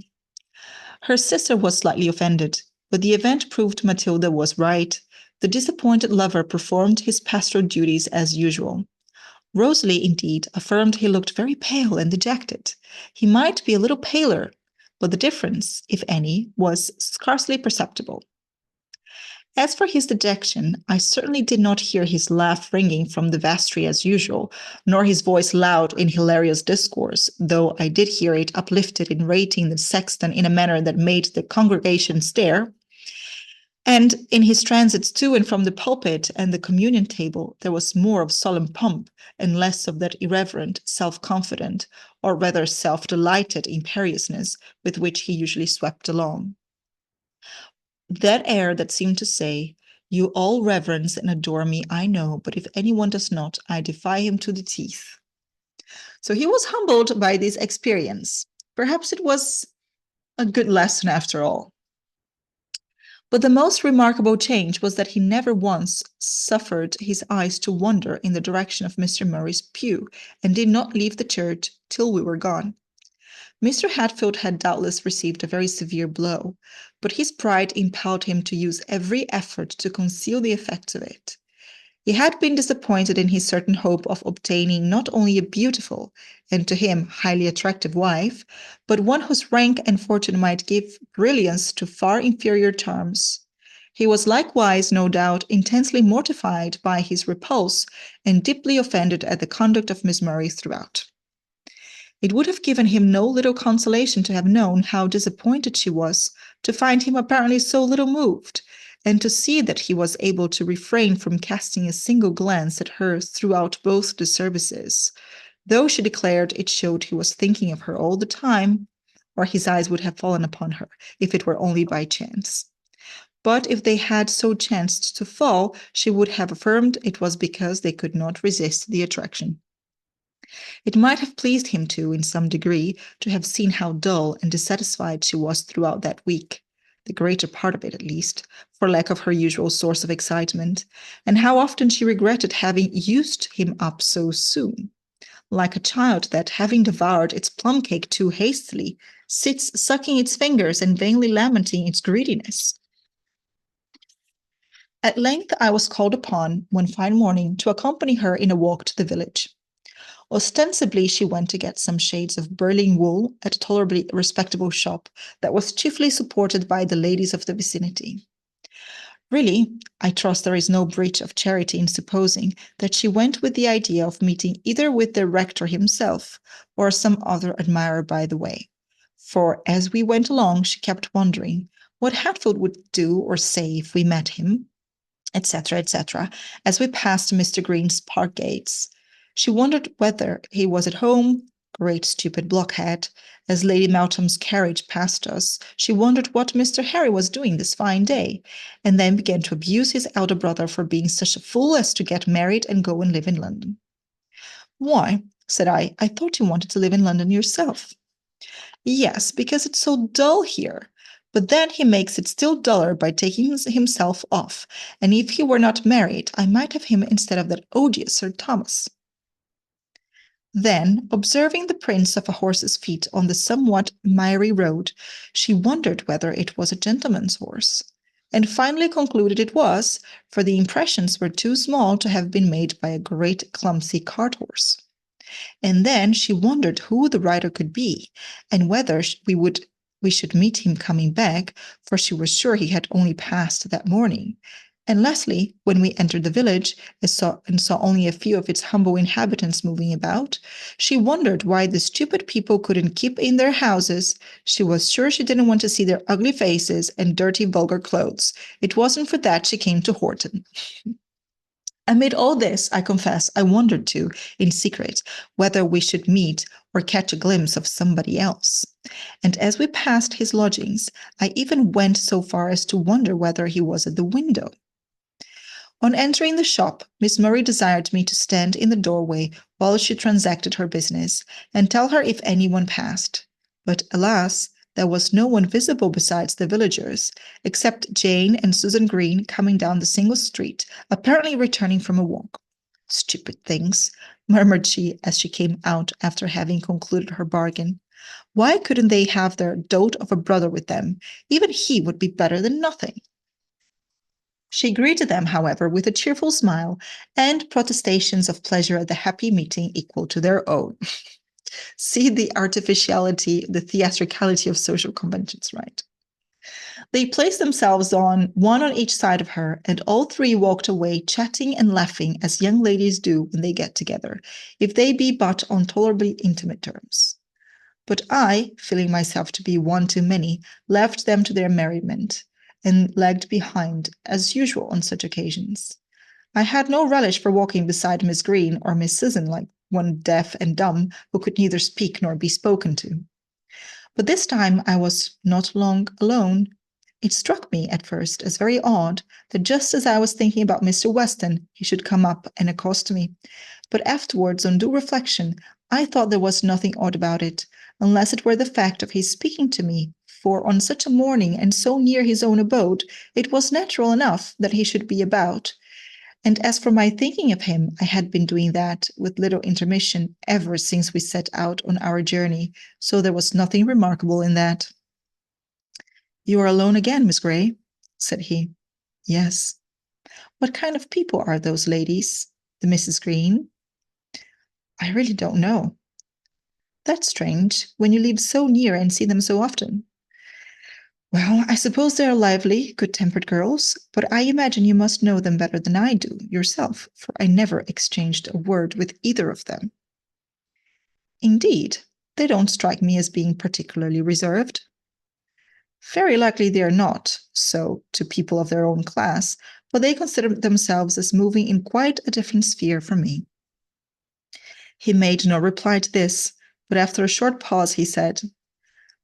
Her sister was slightly offended, but the event proved Matilda was right. The disappointed lover performed his pastoral duties as usual. Rosalie, indeed, affirmed he looked very pale and dejected. He might be a little paler, but the difference, if any, was scarcely perceptible. As for his dejection, I certainly did not hear his laugh ringing from the vestry as usual, nor his voice loud in hilarious discourse, though I did hear it uplifted in rating the sexton in a manner that made the congregation stare. And in his transits to and from the pulpit and the communion table, there was more of solemn pomp and less of that irreverent, self-confident, or rather self-delighted imperiousness with which he usually swept along. That air that seemed to say, "You all reverence and adore me, I know, but if anyone does not, I defy him to the teeth." So he was humbled by this experience. Perhaps it was a good lesson after all. But the most remarkable change was that he never once suffered his eyes to wander in the direction of Mr. Murray's pew, and did not leave the church till we were gone. Mr. Hatfield had doubtless received a very severe blow, but his pride impelled him to use every effort to conceal the effects of it. He had been disappointed in his certain hope of obtaining not only a beautiful, and to him highly attractive wife, but one whose rank and fortune might give brilliance to far inferior charms. He was likewise, no doubt, intensely mortified by his repulse, and deeply offended at the conduct of Miss Murray throughout. It would have given him no little consolation to have known how disappointed she was to find him apparently so little moved, and to see that he was able to refrain from casting a single glance at her throughout both the services, though she declared it showed he was thinking of her all the time, or his eyes would have fallen upon her, if it were only by chance. But if they had so chanced to fall, she would have affirmed it was because they could not resist the attraction. It might have pleased him, too, in some degree, to have seen how dull and dissatisfied she was throughout that week, the greater part of it at least, for lack of her usual source of excitement, and how often she regretted having used him up so soon, like a child that, having devoured its plum cake too hastily, sits sucking its fingers and vainly lamenting its greediness. At length I was called upon, one fine morning, to accompany her in a walk to the village. Ostensibly, she went to get some shades of Berlin wool at a tolerably respectable shop that was chiefly supported by the ladies of the vicinity. Really, I trust there is no breach of charity in supposing that she went with the idea of meeting either with the rector himself or some other admirer by the way. For as we went along, she kept wondering what Hatfield would do or say if we met him, etc., etc., as we passed Mr. Green's park gates. She wondered whether he was at home, great stupid blockhead. As Lady Meltham's carriage passed us, she wondered what Mr. Harry was doing this fine day, and then began to abuse his elder brother for being such a fool as to get married and go and live in London. "Why," said I thought you wanted to live in London yourself." "Yes, because it's so dull here. But then he makes it still duller by taking himself off, and if he were not married, I might have him instead of that odious Sir Thomas." Then, observing the prints of a horse's feet on the somewhat miry road, she wondered whether it was a gentleman's horse, and finally concluded it was, for the impressions were too small to have been made by a great clumsy cart-horse. And then she wondered who the rider could be, and whether we should meet him coming back, for she was sure he had only passed that morning. And lastly, when we entered the village and saw only a few of its humble inhabitants moving about, she wondered why the stupid people couldn't keep in their houses. She was sure she didn't want to see their ugly faces and dirty vulgar clothes. It wasn't for that she came to Horton. Amid all this, I confess, I wondered too, in secret, whether we should meet or catch a glimpse of somebody else. And as we passed his lodgings, I even went so far as to wonder whether he was at the window. On entering the shop, Miss Murray desired me to stand in the doorway while she transacted her business, and tell her if anyone passed. But alas, there was no one visible besides the villagers, except Jane and Susan Green coming down the single street, apparently returning from a walk. "Stupid things," murmured she as she came out after having concluded her bargain. "Why couldn't they have their dote of a brother with them? Even he would be better than nothing." She greeted them, however, with a cheerful smile and protestations of pleasure at the happy meeting equal to their own. See the artificiality, the theatricality of social conventions, right? They placed themselves one on each side of her, and all three walked away chatting and laughing as young ladies do when they get together, if they be but on tolerably intimate terms. But I, feeling myself to be one too many, left them to their merriment, and lagged behind, as usual on such occasions. I had no relish for walking beside Miss Green or Miss Susan like one deaf and dumb who could neither speak nor be spoken to. But this time I was not long alone. It struck me at first as very odd that just as I was thinking about Mr. Weston, he should come up and accost me. But afterwards, on due reflection, I thought there was nothing odd about it, unless it were the fact of his speaking to me, for on such a morning and so near his own abode, it was natural enough that he should be about. And as for my thinking of him, I had been doing that with little intermission ever since we set out on our journey, so there was nothing remarkable in that. "You are alone again, Miss Grey?" said he. "Yes." "What kind of people are those ladies, the Mrs. Green?" "I really don't know." "That's strange, when you live so near and see them so often." "Well, I suppose they are lively, good-tempered girls, but I imagine you must know them better than I do yourself, for I never exchanged a word with either of them." "Indeed, they don't strike me as being particularly reserved." "Very likely they are not so to people of their own class, but they consider themselves as moving in quite a different sphere from me." He made no reply to this, but after a short pause he said,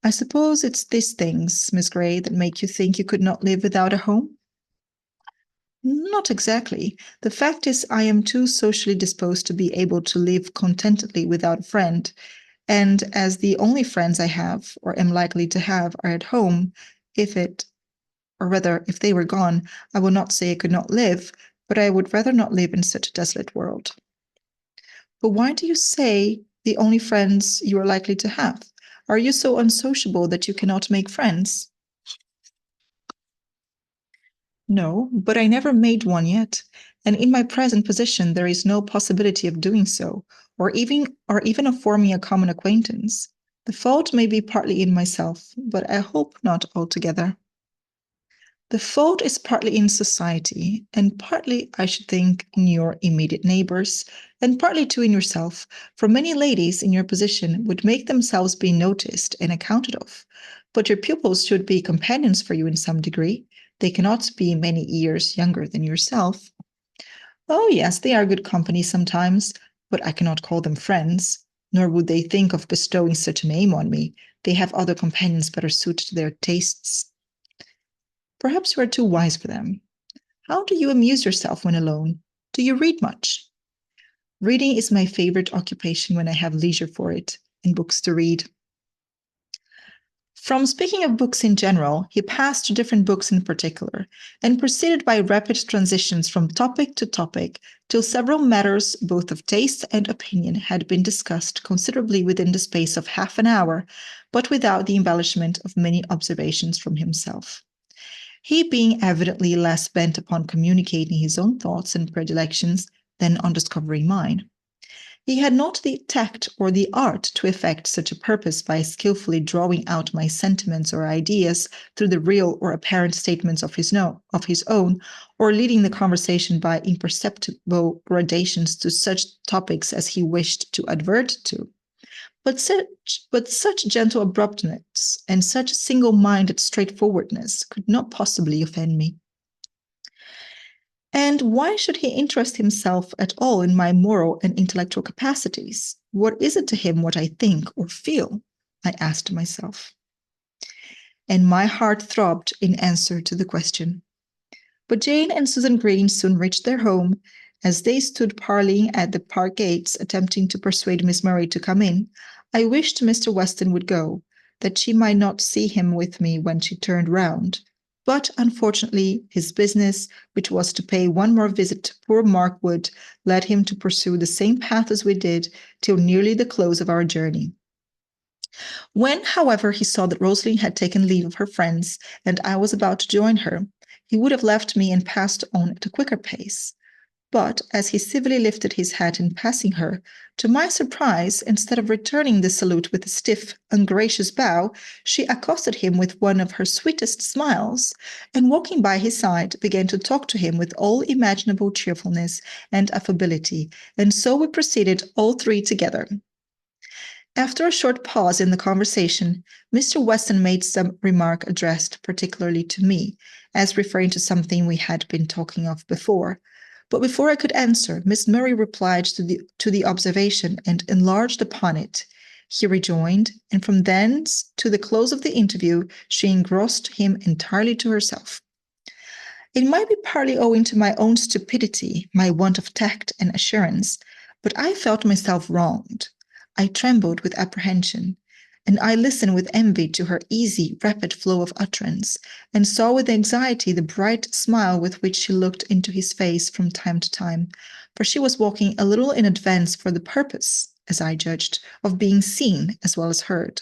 "I suppose it's these things, Miss Grey, that make you think you could not live without a home?" "Not exactly. The fact is I am too socially disposed to be able to live contentedly without a friend, and as the only friends I have, or am likely to have, are at home, if they were gone, I would not say I could not live, but I would rather not live in such a desolate world." "But why do you say the only friends you are likely to have? Are you so unsociable that you cannot make friends?" "No, but I never made one yet, and in my present position there is no possibility of doing so, or even of forming a common acquaintance. The fault may be partly in myself, but I hope not altogether." "The fault is partly in society, and partly, I should think, in your immediate neighbors, and partly too in yourself, for many ladies in your position would make themselves be noticed and accounted of. But your pupils should be companions for you in some degree. They cannot be many years younger than yourself." "Oh, yes, they are good company sometimes, but I cannot call them friends, nor would they think of bestowing such a name on me. They have other companions better suited to their tastes." "Perhaps you are too wise for them. How do you amuse yourself when alone? Do you read much?" "Reading is my favorite occupation when I have leisure for it, and books to read." From speaking of books in general, he passed to different books in particular, and proceeded by rapid transitions from topic to topic, till several matters, both of taste and opinion, had been discussed considerably within the space of half an hour, but without the embellishment of many observations from himself. He being evidently less bent upon communicating his own thoughts and predilections than on discovering mine. He had not the tact or the art to effect such a purpose by skillfully drawing out my sentiments or ideas through the real or apparent statements of his own, or leading the conversation by imperceptible gradations to such topics as he wished to advert to. But such gentle abruptness and such single-minded straightforwardness could not possibly offend me. And why should he interest himself at all in my moral and intellectual capacities? What is it to him what I think or feel? I asked myself. And my heart throbbed in answer to the question. But Jane and Susan Green soon reached their home. As they stood parleying at the park gates, attempting to persuade Miss Murray to come in, I wished Mr. Weston would go, that she might not see him with me when she turned round. But unfortunately, his business, which was to pay one more visit to poor Mark Wood, led him to pursue the same path as we did till nearly the close of our journey. When, however, he saw that Rosalie had taken leave of her friends, and I was about to join her, he would have left me and passed on at a quicker pace. But as he civilly lifted his hat in passing her, to my surprise, instead of returning the salute with a stiff, ungracious bow, she accosted him with one of her sweetest smiles, and walking by his side, began to talk to him with all imaginable cheerfulness and affability, and so we proceeded all three together. After a short pause in the conversation, Mr. Weston made some remark addressed particularly to me, as referring to something we had been talking of before. But before I could answer, Miss Murray replied to the observation and enlarged upon it. He rejoined, and from thence to the close of the interview, she engrossed him entirely to herself. It might be partly owing to my own stupidity, my want of tact and assurance, but I felt myself wronged. I trembled with apprehension, and I listened with envy to her easy, rapid flow of utterance, and saw with anxiety the bright smile with which she looked into his face from time to time, for she was walking a little in advance for the purpose, as I judged, of being seen as well as heard.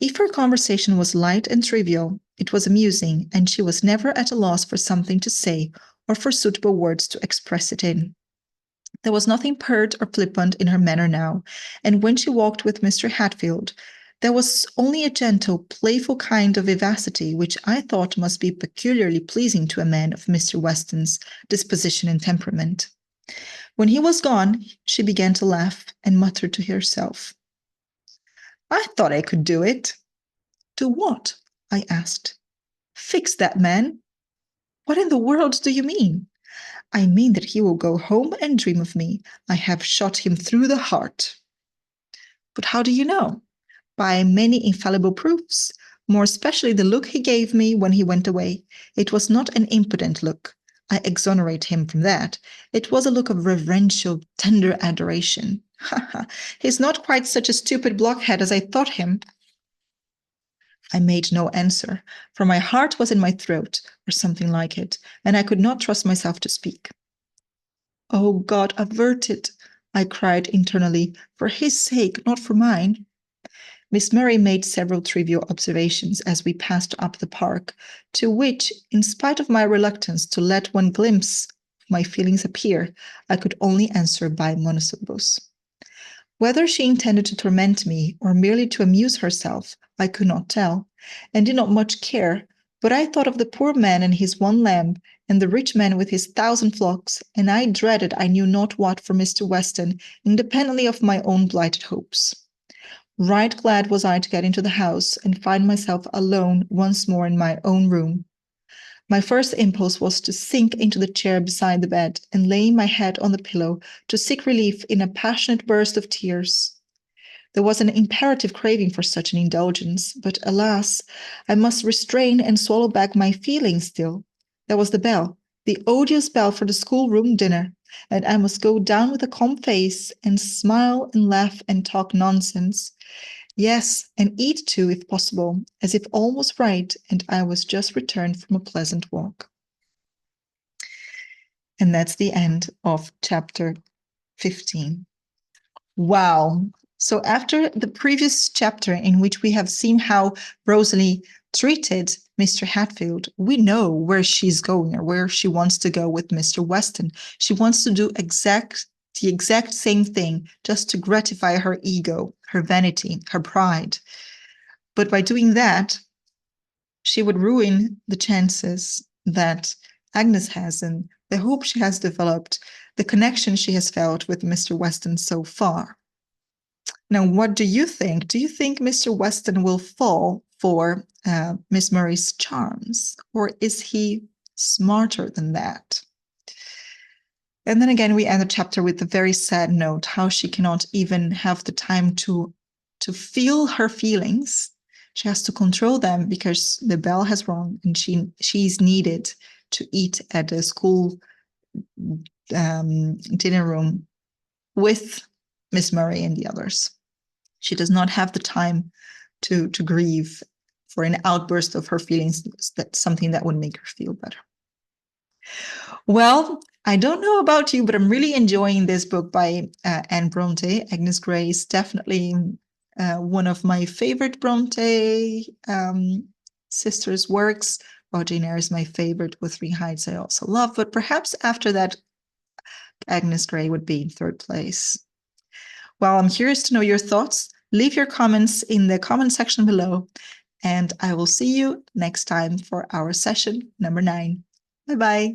If her conversation was light and trivial, it was amusing, and she was never at a loss for something to say or for suitable words to express it in. There was nothing pert or flippant in her manner now, and when she walked with Mr. Hatfield, there was only a gentle, playful kind of vivacity which I thought must be peculiarly pleasing to a man of Mr. Weston's disposition and temperament. When he was gone, she began to laugh and muttered to herself, "I thought I could do it." "Do what?" I asked. "Fix that man." "What in the world do you mean?" "I mean that he will go home and dream of me. I have shot him through the heart." "But how do you know?" "By many infallible proofs, more especially the look he gave me when he went away. It was not an impudent look. I exonerate him from that. It was a look of reverential, tender adoration. Ha ha! He's not quite such a stupid blockhead as I thought him." I made no answer, for my heart was in my throat, or something like it, and I could not trust myself to speak. "Oh, God, avert it!" I cried internally, "for his sake, not for mine." Miss Murray made several trivial observations as we passed up the park, to which, in spite of my reluctance to let one glimpse of my feelings appear, I could only answer by monosyllables. Whether she intended to torment me or merely to amuse herself, I could not tell, and did not much care, but I thought of the poor man and his one lamb, and the rich man with his 1,000 flocks, and I dreaded I knew not what for Mr. Weston, independently of my own blighted hopes. Right glad was I to get into the house and find myself alone once more in my own room. My first impulse was to sink into the chair beside the bed, and laying my head on the pillow, to seek relief in a passionate burst of tears. There was an imperative craving for such an indulgence, but alas, I must restrain and swallow back my feelings still. There was the bell, the odious bell for the schoolroom dinner, and I must go down with a calm face and smile and laugh and talk nonsense. Yes, and eat too, if possible, as if all was right and I was just returned from a pleasant walk. And that's the end of chapter 15. Wow. So after the previous chapter in which we have seen how Rosalie treated Mr. Hatfield, we know where she's going or where she wants to go with Mr. Weston. She wants to do the exact same thing, just to gratify her ego, her vanity, her pride. But by doing that, she would ruin the chances that Agnes has and the hope she has developed, the connection she has felt with Mr. Weston so far. Now, what do you think? Do you think Mr. Weston will fall for Miss Murray's charms, or is he smarter than that? And then again, we end the chapter with a very sad note, how she cannot even have the time to feel her feelings. She has to control them because the bell has rung and she's needed to eat at the school dinner room with Miss Murray and the others. She does not have the time to grieve for an outburst of her feelings. That's something that would make her feel better. Well, I don't know about you, but I'm really enjoying this book by Anne Brontë. Agnes Grey is definitely one of my favorite Brontë sisters' works, Jane Eyre is my favorite. Wuthering Heights I also love, but perhaps after that, Agnes Grey would be in third place. Well, I'm curious to know your thoughts. Leave your comments in the comment section below, and I will see you next time for our session number 9. Bye-bye.